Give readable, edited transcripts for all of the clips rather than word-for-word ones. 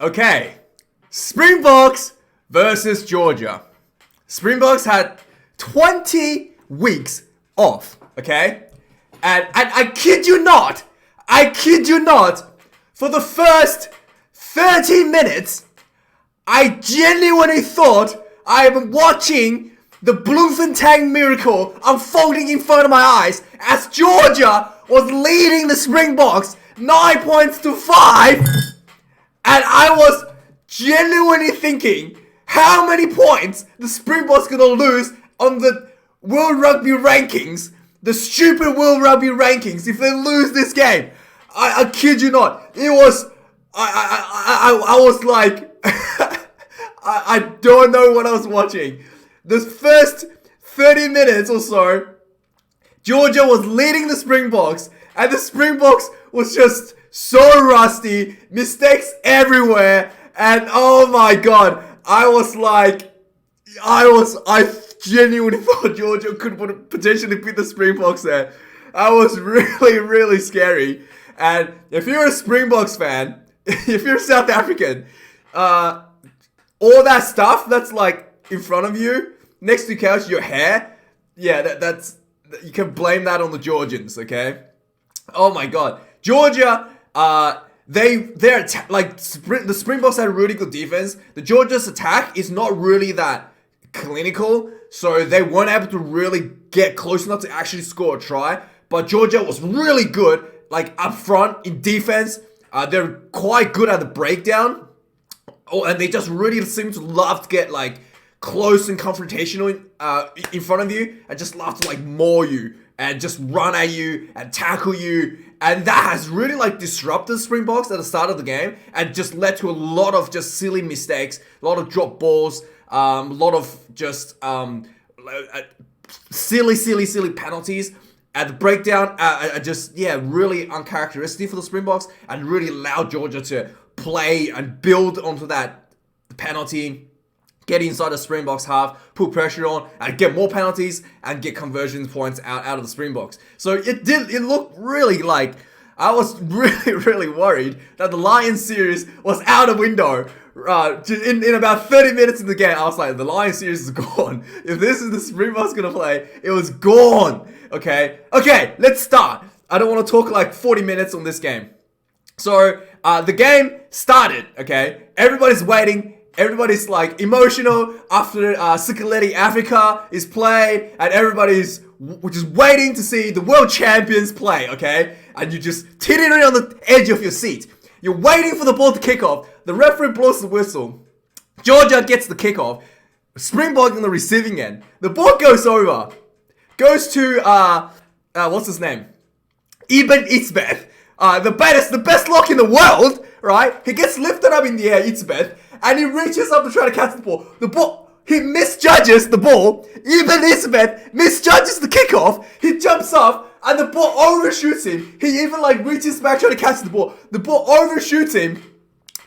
Okay, Springboks versus Georgia. Springboks had 20 weeks off, okay? And I kid you not, for the first 30 minutes, I genuinely thought I am watching the Bloemfontein miracle unfolding in front of my eyes as Georgia was leading the Springboks 9 points to 5. And I was genuinely thinking how many points the Springboks gonna lose on the World Rugby rankings, the stupid World Rugby rankings, if they lose this game. I kid you not. It was, I was like, I don't know what I was watching. The first 30 minutes or so, Georgia was leading the Springboks, and the Springboks was just so rusty, mistakes everywhere, and oh my god, I genuinely thought Georgia could potentially beat the Springboks there. I was really, really scary. And if you're a Springboks fan, if you're South African, all that stuff that's like in front of you, next to your couch, your hair, yeah, that's you can blame that on the Georgians, okay? Oh my god, Georgia, the Springboks had a really good defense. The Georgia's attack is not really that clinical, so they weren't able to really get close enough to actually score a try. But Georgia was really good, like up front in defense. They're quite good at the breakdown. Oh, and they just really seem to love to get like close and confrontational in front of you, and just love to like maul you and just run at you and tackle you. And that has really like disrupted Springboks at the start of the game and just led to a lot of just silly mistakes, a lot of drop balls, a lot of just silly penalties. At the breakdown, really uncharacteristic for the Springboks and really allowed Georgia to play and build onto that penalty, get inside the Springboks half, put pressure on, and get more penalties and get conversion points out of the Springboks. So it looked really like, I was really worried that the Lions series was out the window. In about 30 minutes in the game, I was like, the Lions series is gone. If this is the Springboks gonna play, it was gone. Okay, let's start. I don't want to talk like 40 minutes on this game. So, the game started, okay? Everybody's waiting. Everybody's like emotional after Sikaletti Africa is played, and everybody's just waiting to see the world champions play, okay? And you're just teetering on the edge of your seat. You're waiting for the ball to kick off. The referee blows the whistle. Georgia gets the kickoff. Springbok on the receiving end. The ball goes over. Goes to, what's his name? Ibn Itzbeth. The best lock in the world, right? He gets lifted up in the air, Itzbeth, and he reaches up to try to catch the ball. He misjudges the ball. Ibn Itzbeth misjudges the kickoff. He jumps off, and the ball overshoots him. He even like reaches back trying to catch the ball. The ball overshoots him,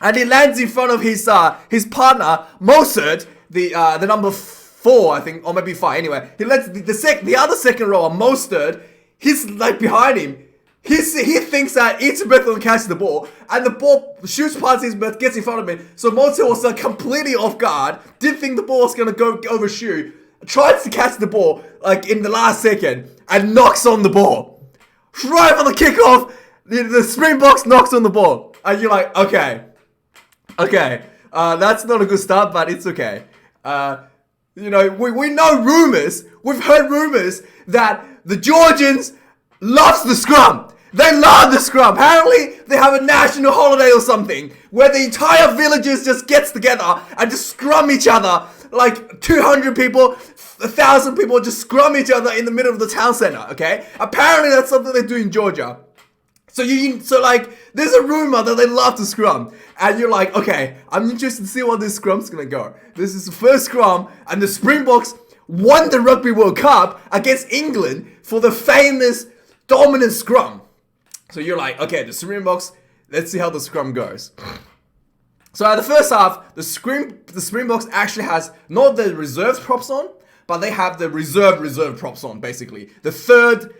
and he lands in front of his partner, Mosert, the number 4, I think, or maybe 5. Anyway, he lets the other second rower, Mostert, he's like behind him. He thinks that Itzbeth will catch the ball, and the ball shoots past Itzbeth, gets in front of him. So Mostert was like completely off guard, didn't think the ball was gonna go overshoot, tries to catch the ball like in the last second, and knocks on the ball. Right on the kickoff, the Springboks knocks on the ball, and you're like, okay, that's not a good start, but it's okay. We know rumors. We've heard rumors that the Georgians loves the scrum. They love the scrum. Apparently, they have a national holiday or something where the entire villages just gets together and just scrum each other. Like 200 people, 1,000 people just scrum each other in the middle of the town center, okay? Apparently, that's something they do in Georgia. So there's a rumor that they love to scrum. And you're like, okay, I'm interested to see what this scrum's gonna go. This is the first scrum, and the Springboks won the Rugby World Cup against England for the famous dominant scrum. So you're like, okay, the Springboks, let's see how the scrum goes. So at the first half, the Springboks actually has not the reserves props on, but they have the reserve props on, basically. The third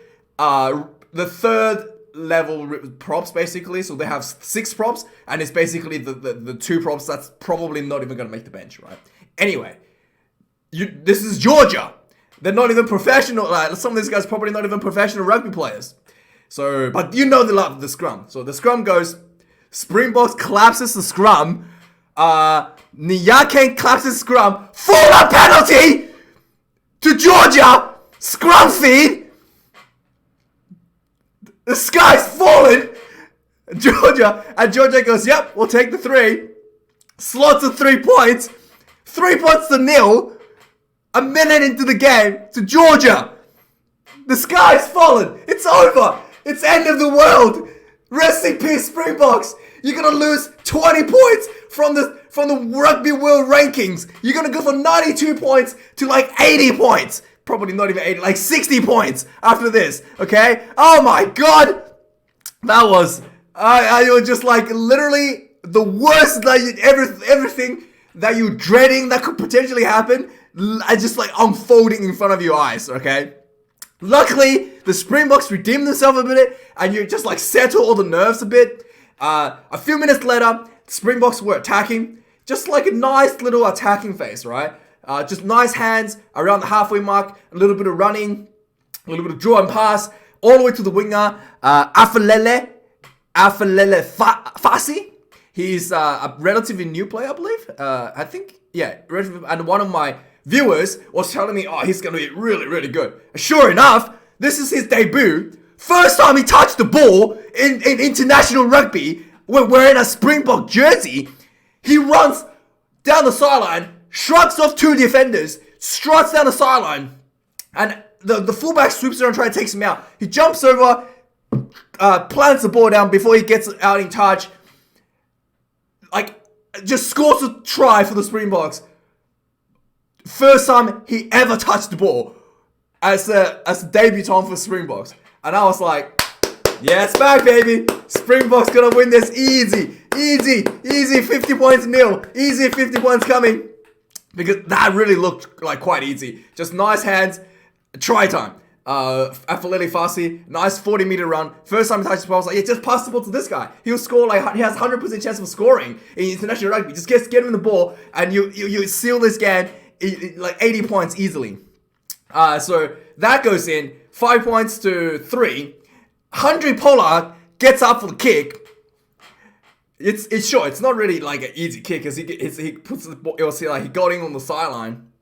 level props basically. So they have 6 props, and it's basically the 2 props that's probably not even gonna make the bench, right? Anyway, this is Georgia. They're not even professional. Some of these guys probably not even professional rugby players. So, but they love the scrum. So the scrum goes. Springboks collapses the scrum. Niyake collapses the scrum. Full-on penalty to Georgia. Scrum feed. The sky's falling. Georgia goes, yep, we'll take the 3. Slots of 3 points. 3 points to 0. A minute into the game to Georgia. The sky's fallen. It's over. It's end of the world. Rest in peace, Springboks. You're gonna lose 20 points from the Rugby World Rankings. You're gonna go from 92 points to like 80 points. Probably not even 80, like 60 points after this. Okay? Oh my god. That was you were just like literally the worst, like everything that you're dreading that could potentially happen. I just like unfolding in front of your eyes. Okay? Luckily, the Springboks redeemed themselves a bit, and you just like settle all the nerves a bit. A few minutes later, Springboks were attacking, just like a nice little attacking phase, right? Just nice hands around the halfway mark, a little bit of running, a little bit of draw and pass, all the way to the winger, Afalele Fasi. He's a relatively new player, I believe. I think, yeah, and one of my viewers was telling me, oh, he's going to be really, really good. Sure enough, this is his debut. First time he touched the ball in international rugby, wearing a Springbok jersey. He runs down the sideline, shrugs off 2 defenders, struts down the sideline, and the fullback swoops around trying to take him out. He jumps over, plants the ball down before he gets out in touch. Like, just scores a try for the Springboks. First time he ever touched the ball as a debutant for Springboks. And I was like, yeah, it's back, baby. Springboks gonna win this easy. 50 points nil. Easy 50 points coming. Because that really looked like quite easy. Just nice hands. Try time. Afalele Fasi, nice 40-meter run. First time he touched the ball, I was like, yeah, just pass the ball to this guy. He'll score, like, he has 100% chance of scoring in international rugby. Just get him the ball, and you seal this game, like 80 points easily. So that goes in. 5 points to 3. Henry Pollard gets up for the kick. It's short. It's not really like an easy kick because he puts the ball. It was like he got in on the sideline,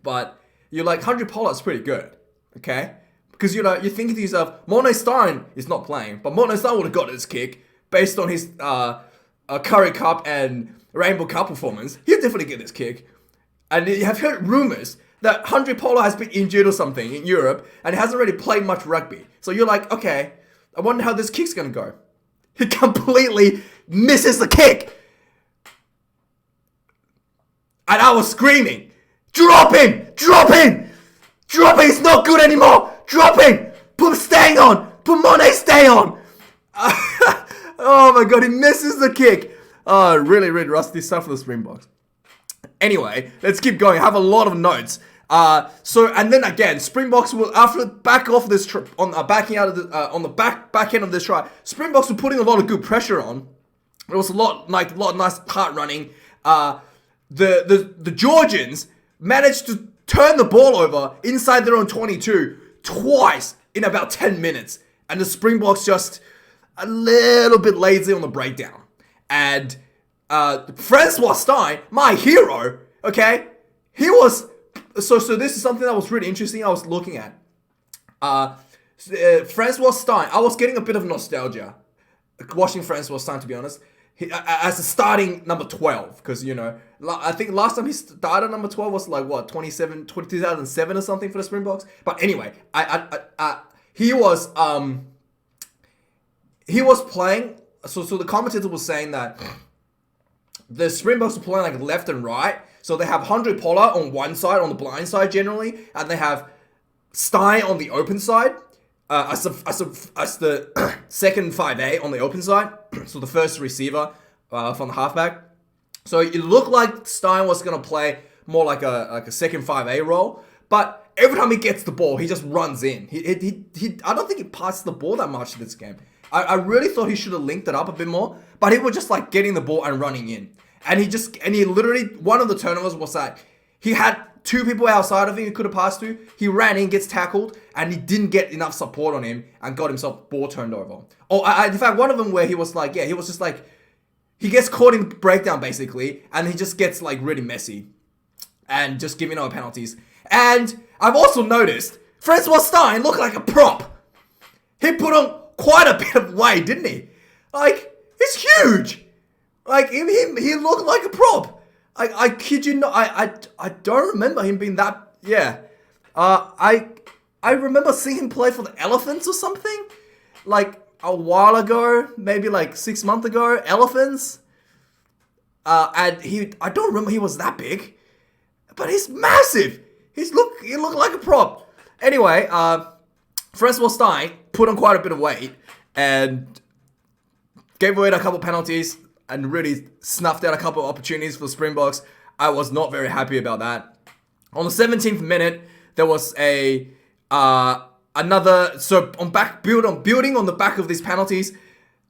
but you're like Henry Pollard's pretty good, okay? Because you're thinking to yourself, Morné Stein is not playing, but Morné Stein would have got this kick based on his Curry Cup and Rainbow Cup performance. He'll definitely get this kick. And you have heard rumors that Henry Pollard has been injured or something in Europe and hasn't really played much rugby. So you're like, okay, I wonder how this kick's gonna go. He completely misses the kick. And I was screaming, drop him! Drop him! Drop him! It's not good anymore! Drop him! Put Stang on! Put Monet Stay on! Oh my god, he misses the kick. Oh, really, really rusty stuff for the Springboks. Anyway, let's keep going. I have a lot of notes. And then again, Springboks will, after back off this trip on backing out of the on the back end of this try, Springboks were putting a lot of good pressure on. There was a lot of nice heart running. The Georgians managed to turn the ball over inside their own 22 twice in about 10 minutes, and the Springboks just a little bit lazy on the breakdown. And Francois Stein, my hero, okay, he was. So this is something that was really interesting I was looking at. Francois Stein, I was getting a bit of nostalgia watching Francois Stein, to be honest. As a starting number 12, because, I think last time he started number 12 was like, 2007 or something for the Springboks? But anyway, he was playing, so the commentator was saying that the Springboks were playing like left and right. So they have Henry Pollard on one side, on the blind side generally, and they have Stein on the open side, as the second 5A on the open side. So the first receiver from the halfback. So it looked like Stein was gonna play more like a second 5A role, but every time he gets the ball, he just runs in. He I don't think he passes the ball that much in this game. I really thought he should have linked it up a bit more, but he was just like getting the ball and running in. And he literally, one of the turnovers was that he had two people outside of him he could have passed to. He ran in, gets tackled, and he didn't get enough support on him and got himself ball turned over. In fact, one of them where he was like, he was just like, he gets caught in breakdown basically, and he just gets like really messy and just giving out penalties. And I've also noticed Francois Stein looked like a prop. He put on quite a bit of weight, didn't he? Like, he's huge. Like, he looked like a prop. I kid you not. I don't remember him being that. Yeah. I remember seeing him play for the Elephants or something. Like, a while ago. Maybe like 6 months ago. Elephants. And I don't remember he was that big. But he's massive. He looked like a prop. Anyway, Francois Stein put on quite a bit of weight and gave away a couple penalties and really snuffed out a couple of opportunities for the Springboks. I was not very happy about that. On the 17th minute, there was building on the back of these penalties.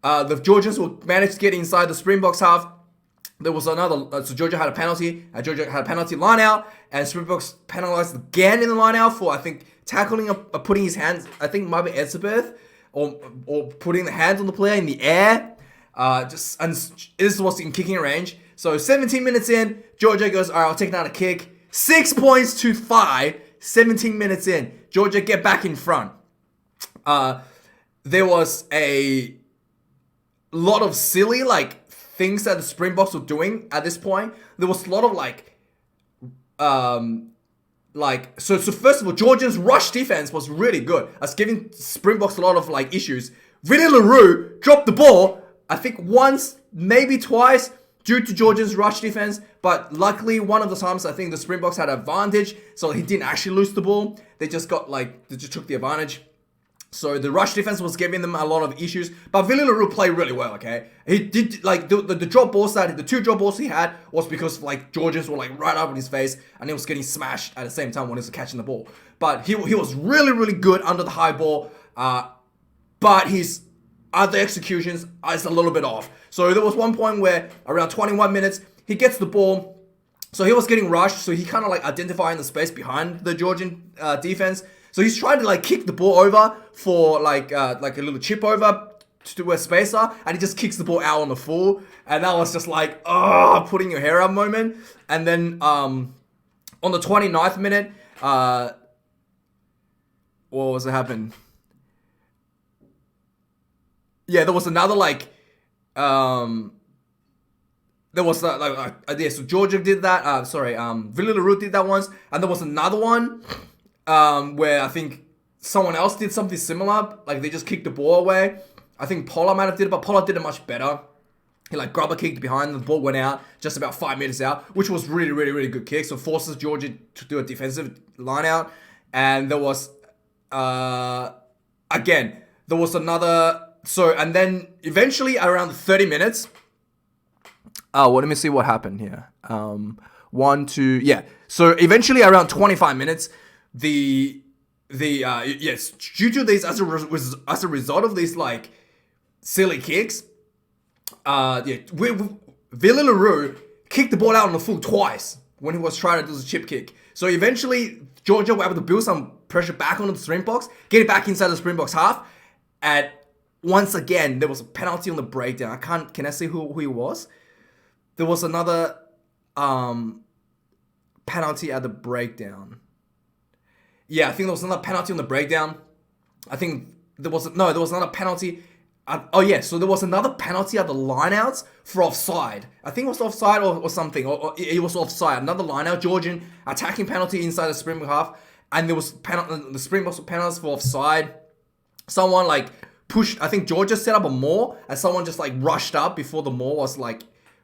The Georgians will manage to get inside the Springboks half. There was another, so Georgia had a penalty. Georgia had a penalty line out, and Springboks penalized again in the line out for, I think, tackling or putting his hands, I think it might be Elizabeth, or putting the hands on the player in the air. And this was in kicking range. So 17 minutes in, Georgia goes, all right, I'll take another kick. 6 points to 5. 17 minutes in, Georgia get back in front. There was a lot of silly things that the Springboks were doing at this point. There was a lot of so first of all, Georgians' rush defense was really good. It's giving Springboks a lot of issues. Vinny LaRue dropped the ball, I think once, maybe twice, due to Georgians' rush defense. But luckily, one of the times I think the Springboks had advantage, so he didn't actually lose the ball. They just got they just took the advantage. So the rush defense was giving them a lot of issues, but Vinny LaRue played really well. Okay, he did the drop balls the two drop balls he had was because Georgians were right up in his face, and he was getting smashed at the same time when he was catching the ball. But he was really really good under the high ball, but his other executions is a little bit off. So there was one point where around 21 minutes he gets the ball, so he was getting rushed, so he kind of identifying the space behind the Georgian defense. So he's trying to kick the ball over for a little chip over to where space are, and he just kicks the ball out on the full, and that was just putting your hair up moment. And then on the 29th minute, what was it happened? Yeah, there was another there was so Georgia did that. Vinny LaRue did that once, and there was another one. Where I think someone else did something similar, they just kicked the ball away. I think Pollard might have did it, but Pollard did it much better. He grubber kicked behind, the ball went out just about 5 meters out, which was really, really, really good kick. So forces Georgia to do a defensive line out. And there was, again, there was another, and then eventually around 30 minutes, let me see what happened here. So eventually around 25 minutes, due to these as a result of these silly kicks, Vinny LaRue kicked the ball out on the full twice when he was trying to do the chip kick. So eventually Georgia were able to build some pressure back onto the Springboks, get it back inside the Springboks half, and once again there was a penalty on the breakdown. Can I see who he was? There was another penalty at the breakdown. Yeah, I think there was another penalty on the breakdown. I think there was another penalty. So there was another penalty at the lineouts for offside. I think it was offside or something, or it was offside. Another lineout, Georgian attacking penalty inside the Springbok half, and there was the Springboks were penalized for offside. Someone pushed. I think Georgia set up a maul, and someone just rushed up before the maul was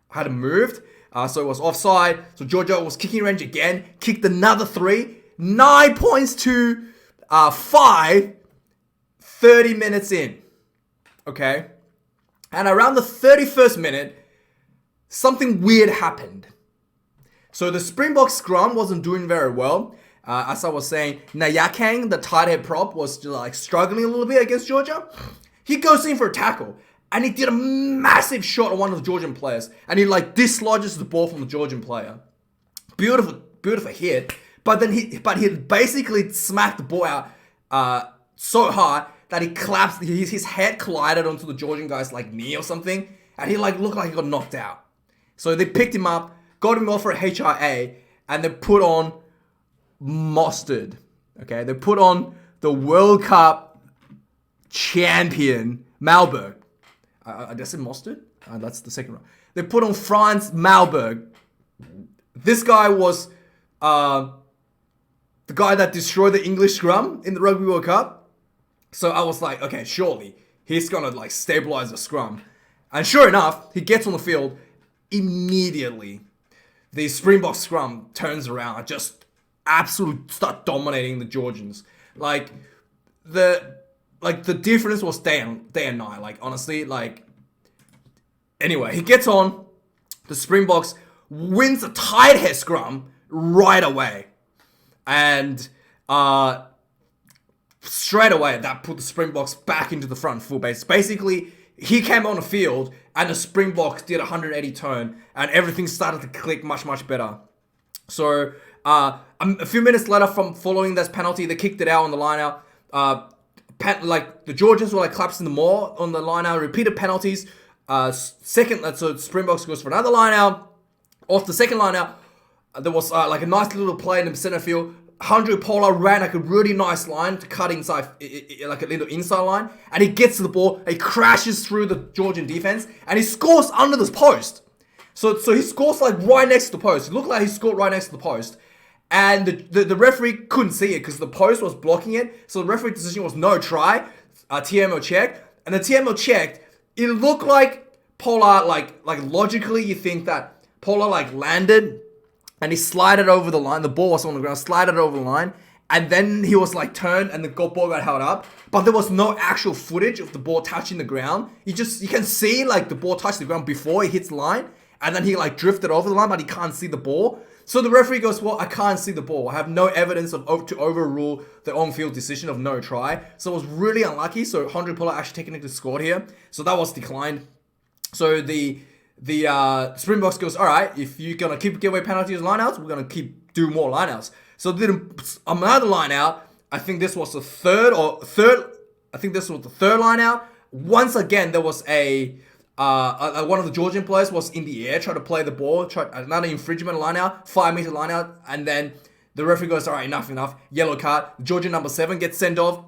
had moved. So it was offside. So Georgia was kicking range again, kicked another 3. 9 points to 5, 30 minutes in. Okay? And around the 31st minute, something weird happened. So the Springbok scrum wasn't doing very well. As I was saying, Nayakang, the tight head prop, was struggling a little bit against Georgia. He goes in for a tackle, and he did a massive shot on one of the Georgian players, and he like dislodges the ball from the Georgian player. Beautiful hit, but he basically smacked the ball out so hard that he collapsed. His head collided onto the Georgian guy's like knee or something, and he like looked like he got knocked out. So they picked him up, got him off for a HIA, and they put on mustard. Okay, they put on the World Cup champion Malberg. I said mustard? That's the second one. They put on Franz Malberg. This guy was the guy that destroyed the English scrum in the Rugby World Cup. So I was like, okay, surely he's gonna like stabilize the scrum. And sure enough, he gets on the field. Immediately, the Springboks scrum turns around and just absolutely start dominating the Georgians. Like the difference was day and night. Like honestly, like anyway, he gets on. The Springboks wins a tight head scrum right away, and straight away that put the Springboks back into the front full base. Basically, he came on the field and the Springboks did a 180 turn and everything started to click much better. So a few minutes later from following this penalty, they kicked it out on the line out. Like the Georgians were like collapsing the more on the line out, repeated penalties. So Springboks goes for another line out. Off the second line out, there was like a nice little play in the center field. Andre Pola ran like a really nice line to cut inside, like a little inside line, and he gets to the ball, he crashes through the Georgian defense, and he scores under this post. So he scores like right next to the post. It looked like he scored right next to the post, and the referee couldn't see it because the post was blocking it. So the referee decision was no try. TMO checked, and the TMO checked. It looked like Pola like logically you think that Pola like landed. And he slided over the line. The ball was on the ground, slided over the line. And then he was like turned and the ball got held up. But there was no actual footage of the ball touching the ground. You can see like the ball touched the ground before it hits the line. And then he like drifted over the line, but he can't see the ball. So the referee goes, well, I can't see the ball. I have no evidence to overrule the on-field decision of no try. So it was really unlucky. So Andre Pola actually technically scored here. So that was declined. So the Springboks goes, all right, if you're going to keep give away penalties and lineouts, we're going to keep do more lineouts. So they did another lineout. I think this was the third. I think this was the third lineout. Once again, there was one of the Georgian players was in the air, trying to play the ball, another infringement lineout, 5-meter lineout, and then the referee goes, all right, enough, yellow card. Georgian number 7 gets sent off.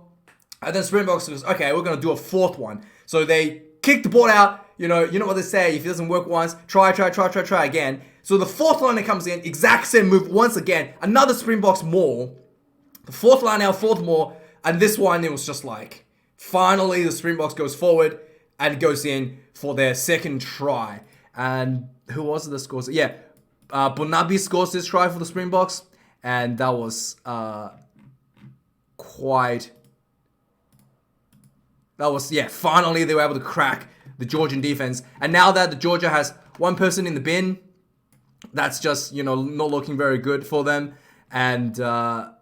And then Springboks goes, okay, we're going to do a fourth one. So they kick the ball out. You know what they say, if it doesn't work once, try again. So the fourth liner comes in, exact same move once again, another Springboks maul. The fourth line out, fourth maul, and this one, it was just like, finally the Springboks goes forward and goes in for their second try. And who was it that scores? Yeah, Bonabi scores this try for the Springboks, and that was finally they were able to crack the Georgian defense. And now that the Georgia has one person in the bin, that's just, not looking very good for them. And that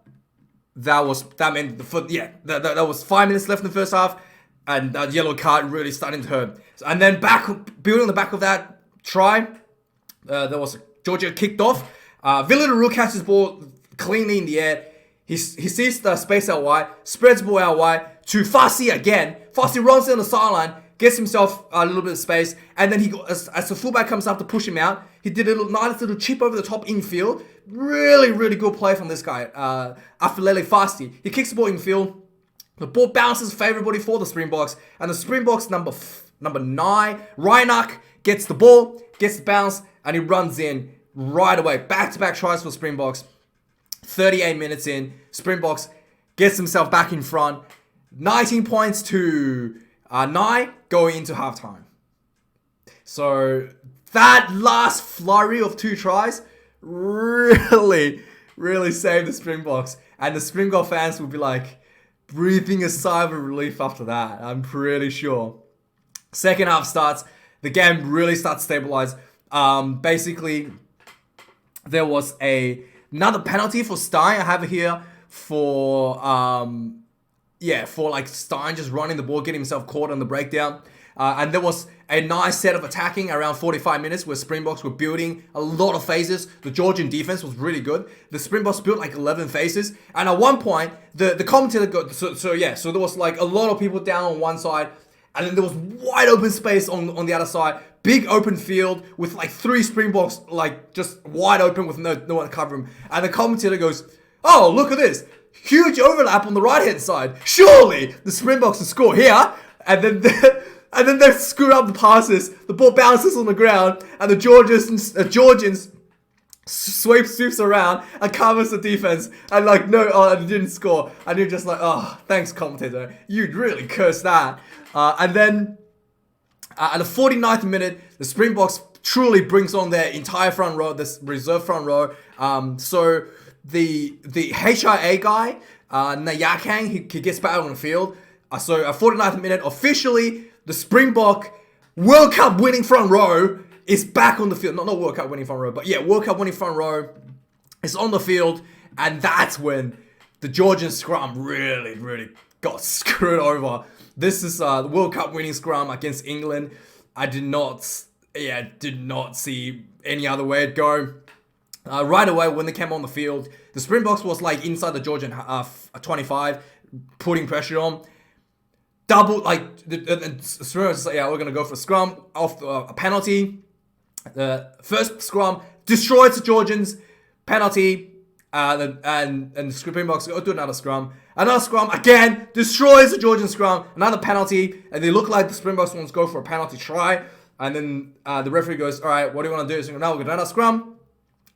was 5 minutes left in the first half, and that yellow card really starting to hurt. And then building on the back of that try, there was Georgia kicked off. Villarreal catches the ball cleanly in the air. He sees the space out wide, spreads the ball out wide to Fassi again. Fassi runs down the sideline, gets himself a little bit of space, and then as the fullback comes up to push him out, he did a nice little chip over the top infield. Really, really good play from this guy, Afilele Fassi. He kicks the ball infield. The ball bounces favorably for the Springboks, and the Springboks number 9, Reinach, gets the ball, gets the bounce, and he runs in right away. Back-to-back tries for Springboks. 38 minutes in, Springboks gets himself back in front. 19 points to 9 going into halftime. So that last flurry of 2 tries really, really saved the Springboks. And the Springbok fans will be like breathing a sigh of relief after that, I'm pretty sure. Second half starts, the game really starts to stabilize. Basically, there was another penalty for Stein. I have it here for for like Stein just running the ball, getting himself caught on the breakdown. And there was a nice set of attacking around 45 minutes where Springboks were building a lot of phases. The Georgian defense was really good. The Springboks built like 11 phases. And at one point, the commentator got... So there was like a lot of people down on one side. And then there was wide open space on the other side. Big open field with like 3 Springboks like just wide open with no one to cover them. And the commentator goes, "Oh, look at this. Huge overlap on the right-hand side. Surely the Springboks will score here." And then they screw up the passes. The ball bounces on the ground, and the Georgians sweeps around and covers the defense. And like, no, it didn't score. And you're just like, oh, thanks, commentator. You'd really curse that. And then at the 49th minute, the Springboks truly brings on their entire front row, this reserve front row. So the HIA guy, Nayakang, he gets back on the field. So at 49th minute, officially, the Springbok World Cup winning front row is back on the field. Not World Cup winning front row, but yeah, World Cup winning front row is on the field. And that's when the Georgian scrum really got screwed over. This is the World Cup winning scrum against England. I did not see any other way it'd go. Right away when they came on the field, the Springboks was like inside the Georgian 25, putting pressure on. Double, like, the Springboks like, yeah, we're going to go for a scrum off a penalty. The first scrum destroys the Georgians, penalty, and the Springboks go do another scrum. Another scrum, again, destroys the Georgian scrum, another penalty, and they look like the Springboks want to go for a penalty try. And then the referee goes, all right, what do you want to do? So now we're going to another scrum.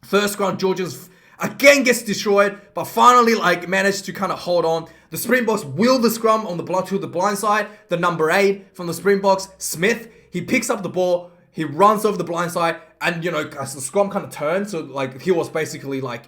First scrum, Georgians again gets destroyed, but finally like managed to kind of hold on. The Springboks will the scrum on the block to the blind side. The number 8 from the Springboks, Smith, he picks up the ball, he runs over the blind side, and as the scrum kind of turned, so like he was basically like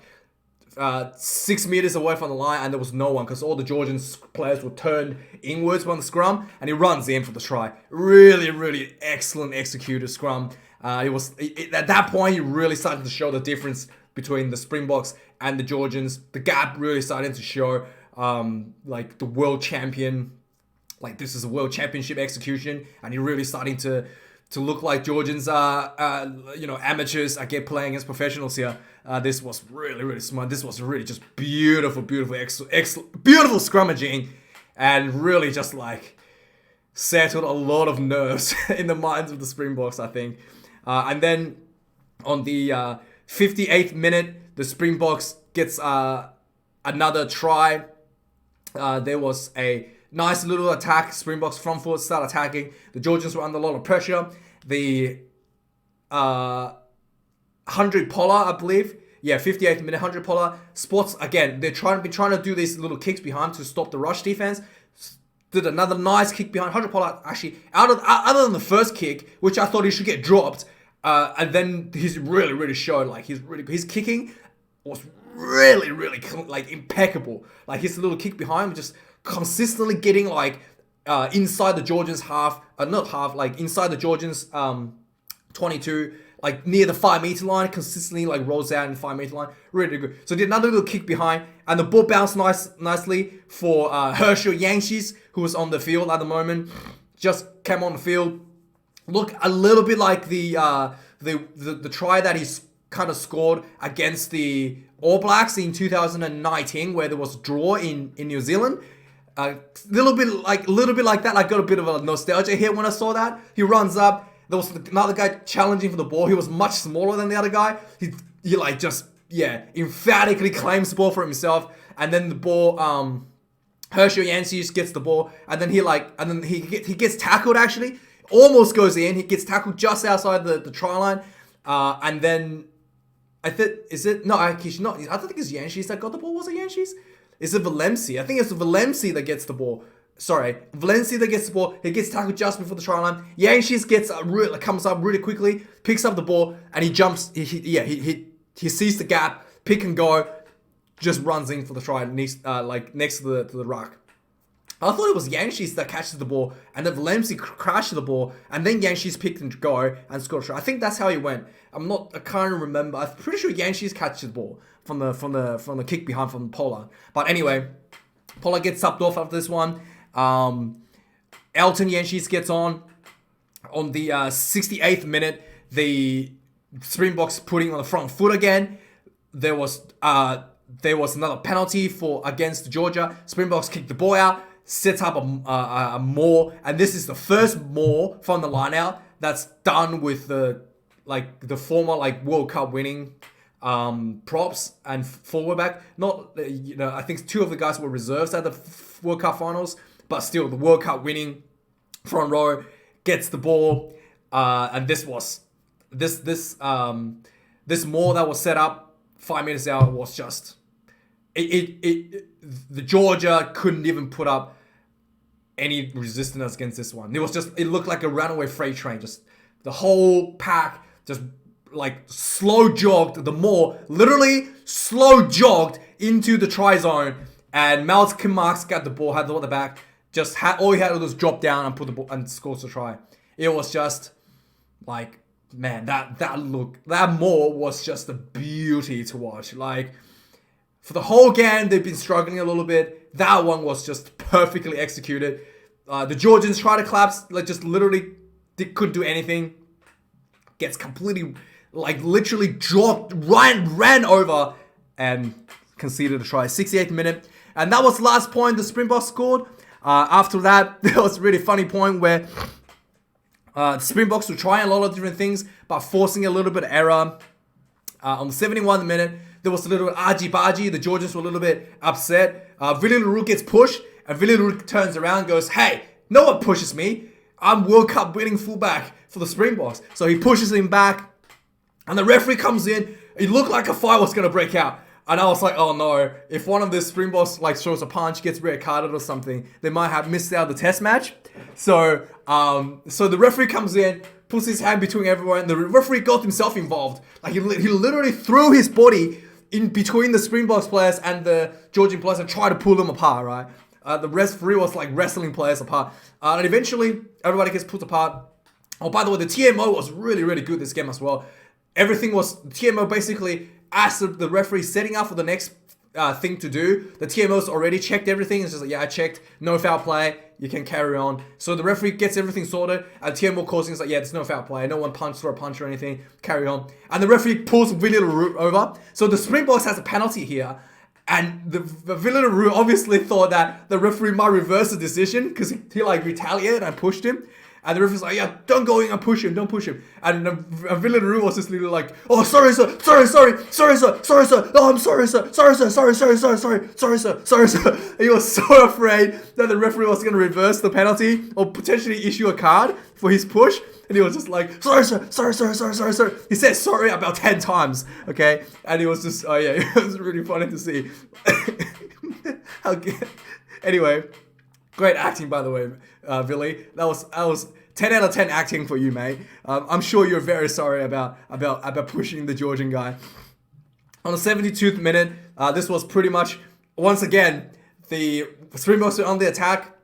6 meters away from the line, and there was no one because all the Georgian players were turned inwards on the scrum, and he runs in for the try. Really excellent executed scrum. At that point, he really started to show the difference between the Springboks and the Georgians. The gap really started to show. Like the world champion, like this is a world championship execution, and he really starting to look like Georgians are, amateurs again playing as professionals here. This was really smart. This was really just beautiful scrummaging, and really just like settled a lot of nerves in the minds of the Springboks, I think. And then on the 58th minute, the Springboks gets another try. There was a nice little attack. Springboks front foot start attacking. The Georgians were under a lot of pressure. The 100 Polar, I believe. Yeah, 58th minute, 100 Polar. Spots, again, they're trying to do these little kicks behind to stop the rush defense. Did another nice kick behind. 100 Polar, actually, other than the first kick, which I thought he should get dropped, and then he's really showed, like, his kicking was really like impeccable. Like his little kick behind, just consistently getting like inside the Georgians inside the Georgians 22, like near the 5 meter line, consistently like rolls out in the 5 meter line. Really good. So did another little kick behind, and the ball bounced nicely for Herschel Yanshis, who was on the field at the moment. Just came on the field. Look a little bit like the try that he's kind of scored against the All Blacks in 2019, where there was a draw in New Zealand. A little bit like that. I got a bit of a nostalgia here when I saw that. He runs up. There was another guy challenging for the ball. He was much smaller than the other guy. He emphatically claims the ball for himself. And then the ball, Herschel Yancy gets the ball, and then he gets tackled actually. Almost goes in. He gets tackled just outside the try line. And then I think, actually not. I don't think it's Yanshis that got the ball. Was it Yanshis? Is it Valemsi? I think it's Valemsi that gets the ball. Sorry, Valemsi that gets the ball. He gets tackled just before the try line. Yanshis comes up really quickly, picks up the ball, and he jumps. He sees the gap, pick and go, just runs in for the try next to the ruck. I thought it was Yanshis that catches the ball, and then Valemsi crashes the ball, and then Yanshis picked and go and scored a try. I think that's how he went. I can't remember. I'm pretty sure Yanshis catches the ball from the kick behind from Polar. But anyway, Pollard gets subbed off after this one. Elton Jenshis gets on the 68th minute. The Springboks putting on the front foot again. There was another penalty against Georgia. Springboks kicked the ball out, sets up a maul, and this is the first maul from the line out that's done with the former World Cup winning props and forward back. Not I think 2 of the guys were reserves at the World Cup finals, but still the World Cup winning front row gets the ball, and this maul that was set up 5 minutes out was just the Georgia couldn't even put up any resistance against this one. It looked like a runaway freight train. Just the whole pack just slow jogged the maul, literally slow jogged into the try zone, and Malcolm Marks got the ball, had the ball at the back, all he had to do was drop down and put the ball and score the try. It was just man, that maul was just a beauty to watch. For the whole game, they've been struggling a little bit. That one was just perfectly executed. The Georgians tried to collapse, literally couldn't do anything. Gets completely, literally dropped, ran over, and conceded a try. 68th minute. And that was the last point the Springboks scored. After that, there was a really funny point where the Springboks were trying a lot of different things, but forcing a little bit of error. On the 71st minute, there was a little argy-bargy. The Georgians were a little bit upset. Willie LaRue gets pushed, and Willie LaRue turns around and goes, "Hey, no one pushes me. I'm World Cup winning fullback for the Springboks." So he pushes him back, and the referee comes in. It looked like a fight was going to break out. And I was like, oh no, if one of the Springboks throws a punch, gets red carded or something, they might have missed out the test match. So the referee comes in, puts his hand between everyone, and the referee got himself involved. He literally threw his body in between the Springboks players and the Georgian players and tried to pull them apart, right? The referee was wrestling players apart. And eventually, everybody gets put apart. Oh, by the way, the TMO was really, really good this game as well. TMO basically, as the referee setting up for the next thing to do, the TMO's already checked everything. It's just I checked, no foul play, you can carry on. So the referee gets everything sorted, and TMO calls in, there's no foul play, no one punched or a punch or anything, carry on. And the referee pulls Willie LaRue over. So the Springboks has a penalty here, and the Willie LaRue obviously thought that the referee might reverse the decision, because he retaliated and pushed him. And the referee's don't go in and push him, don't push him. And Willie LaRue was just literally oh, sorry sir, oh, I'm sorry sir, sorry sir. And he was so afraid that the referee was going to reverse the penalty or potentially issue a card for his push. And he was just sorry sir. He said sorry about 10 times, okay? And it was just, it was really funny to see. Anyway, great acting, by the way, Billy. That was 10 out of 10 acting for you, mate. I'm sure you're very sorry about pushing the Georgian guy. On the 72th minute, this was pretty much, once again, the Springboks were on the attack,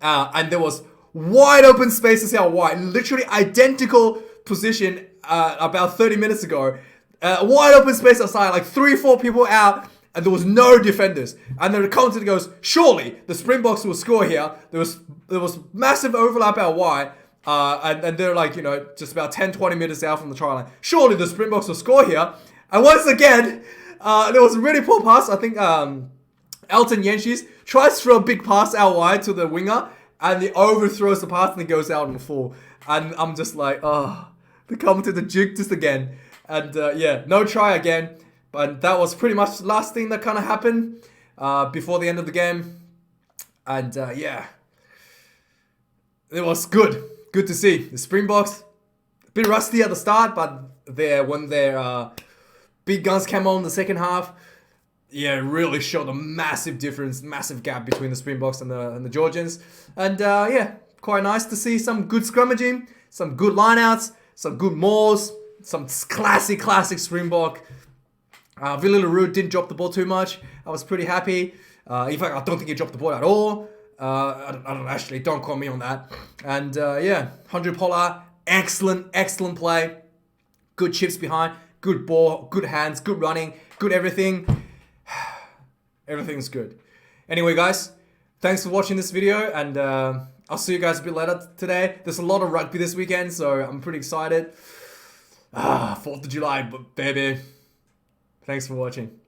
and there was wide open spaces out wide, literally identical position about 30 minutes ago. Wide open space outside, 3-4 people out, and there was no defenders. And the commentator goes, surely the Springboks will score here. There was massive overlap out wide. And they're just about 10-20 meters out from the try line. Surely the Springboks will score here. And once again, there was a really poor pass. I think Elton Jenshis tries to throw a big pass out wide to the winger, and he overthrows the pass and he goes out on the full. And I'm just the commentator juked us again. And no try again. But that was pretty much the last thing that kind of happened before the end of the game. And it was good. Good to see. The Springboks, a bit rusty at the start, but when their big guns came on in the second half, it really showed a massive difference, massive gap between the Springboks and the Georgians. And quite nice to see some good scrummaging, some good lineouts, some good mauls, some classic Springbok. Willie LaRue didn't drop the ball too much. I was pretty happy. In fact, I don't think he dropped the ball at all. Don't quote me on that. And 100 Pollard, excellent play. Good chips behind, good ball, good hands, good running, good everything. Everything's good. Anyway, guys, thanks for watching this video, and I'll see you guys a bit later today. There's a lot of rugby this weekend, so I'm pretty excited. 4th of July, baby. Thanks for watching.